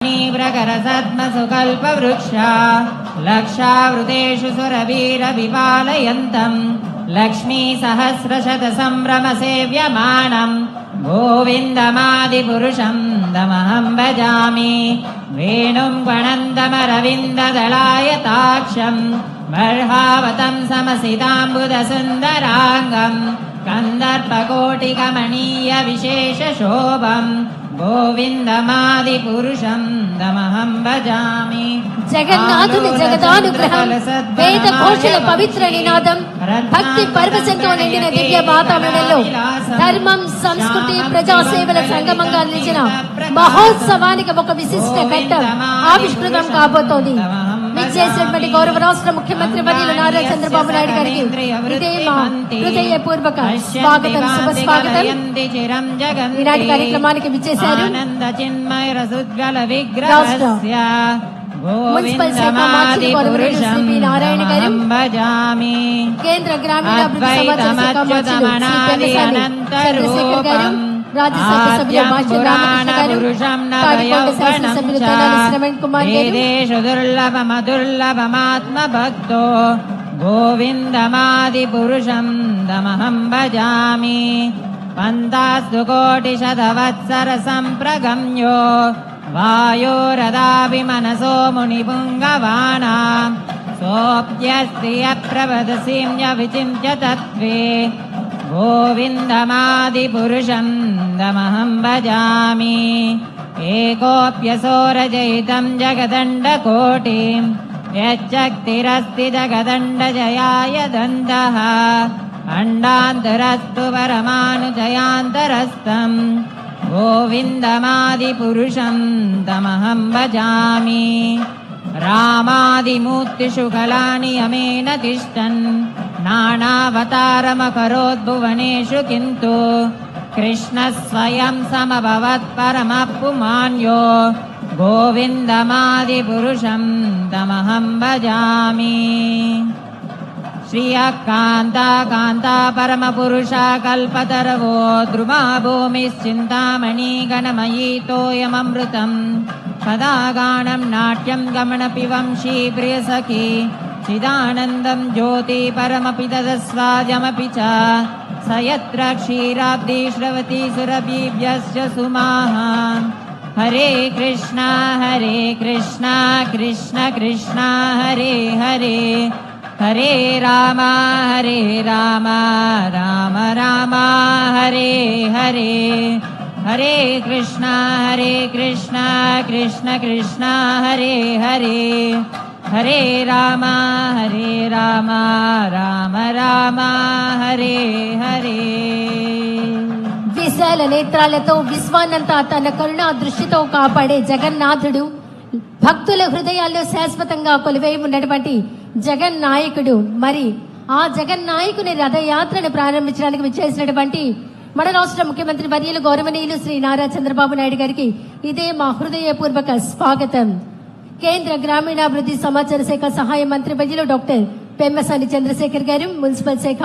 व्रकरसद्मसुकल्पवृक्षा लक्षावृतेषु सुरवीरविपालयन्तम् लक्ष्मीसहस्रशतसम्भ्रमसेव्यमानम् गोविन्दमादिपुरुषम् तमहम् भजामि। वेणुम् गणन्दमरविन्ददलायताक्षम् बर्हावतम् समसिताम्बुदसुन्दराङ्गम् कन्दर्पकोटिकमणीय विशेषशोभम् गोविन्दमादिपुरुषम् तमहम् भजामि। జగన్నాథుని జగదానుగ్రహం వేద ఘోషల పవిత్ర నినాదం భక్తి పరవశంతో నిండిన దివ్య వాతావరణంలో ధర్మం సంస్కృతి ప్రజాసేవల సంగమంగా నిలిచిన మహోత్సవానికి ఒక విశిష్ట ఘట్టం ఆవిష్కృతం కాబోతోంది. విచ్చేసినటువంటి గౌరవ రాష్ట్ర ముఖ్యమంత్రి వర్యులు నారా చంద్రబాబు నాయుడు గారికి ఇదే మా హృదయపూర్వక స్వాగతం, శుభ స్వాగతం. ఈనాటి కార్యక్రమానికి విచ్చేశారు మున్సిపల్ శాఖ మాజీ గౌరవనీయులు శ్రీ పి. నారాయణ గారు, కేంద్ర గ్రామీణాభివృద్ధి సమాచార శాఖ మంత్రులు శ్రీ పెమ్మసాని చంద్రశేఖర్ గారు, రాజ్యసభ సభ్యులు మాస్టర్ రామకృష్ణ గారు, తాడికొండ శాసనసభ్యులు తెనాలి శ్రవణ్ కుమార్ గారు. దుర్లభమాత్మభక్తో గోవిందమాదిపురుషం తమహం భజామి. పంతాస్తు కోటిశతవత్సర సంప్రగమ్యో వాయోరదాపి మనసో మునిపుంగవానా సోప్యస్త్రియ ప్రవదసీమ్య విచింత్య తత్వే గోవిందమాదిపురుషం తమహం భజామి. ఏకోప్యసోరజయితం జగదండకోటిం యచ్చక్తిరస్తి జగదండజయాయ దండః అండాంతరస్తు పరమానుజయాంతరస్థం గోవిందమాదిపురుషం తమహం భజామి. రామాదిమూర్తిషు కళాని యమేన తిష్టన్ నానావతారమకరోద్భువనేషు కింతు కృష్ణ స్వయం సమభవత్ పరమపుమాన్యో గోవిందమాదిపురుషం తమహం భజామి. శ్రియకాంతా కాంతా పరమపురుష కల్పతరవో ద్రుమా భూమిశ్చింతామణి గణమయీ తోయమమృతం సదాగానం నాట్యం గమనపి వంశీ ప్రియసఖీ చిదానందం జ్యోతి పరమపి తదస్వాద్యమపి చ సయత్ర క్షీరాబ్ది శ్రవతి సురభిభ్యశ్చ సుమాః. హరే కృష్ణ కృష్ణ కృష్ణ హరే హరే హరే రామ రామ రామ హరే హరే. హరే కృష్ణ కృష్ణ కృష్ణ హరే హరే హరే రామ రామ రామ హరే హరే. విశాల నేత్రాలతో విశ్వాన్నంతా తన కరుణా దృష్టితో కాపాడే జగన్నాథుడు భక్తుల హృదయాల్లో శాశ్వతంగా కొలువై ఉన్నటువంటి జగన్నాయకుడు. మరి ఆ జగన్నాయకుని రథయాత్రను ప్రారంభించడానికి విచ్చేసినటువంటి మన రాష్ట్ర ముఖ్యమంత్రి వర్యులు గౌరవనీయులు శ్రీ నారా చంద్రబాబు నాయుడు గారికి ఇదే మా హృదయపూర్వక స్వాగతం. కేంద్ర గ్రామీణాభివృద్ధి సమాచార శాఖ సహాయ మంత్రి వర్యులు డాక్టర్ పెమ్మసాని చంద్రశేఖర్ గారు, మున్సిపల్ శాఖ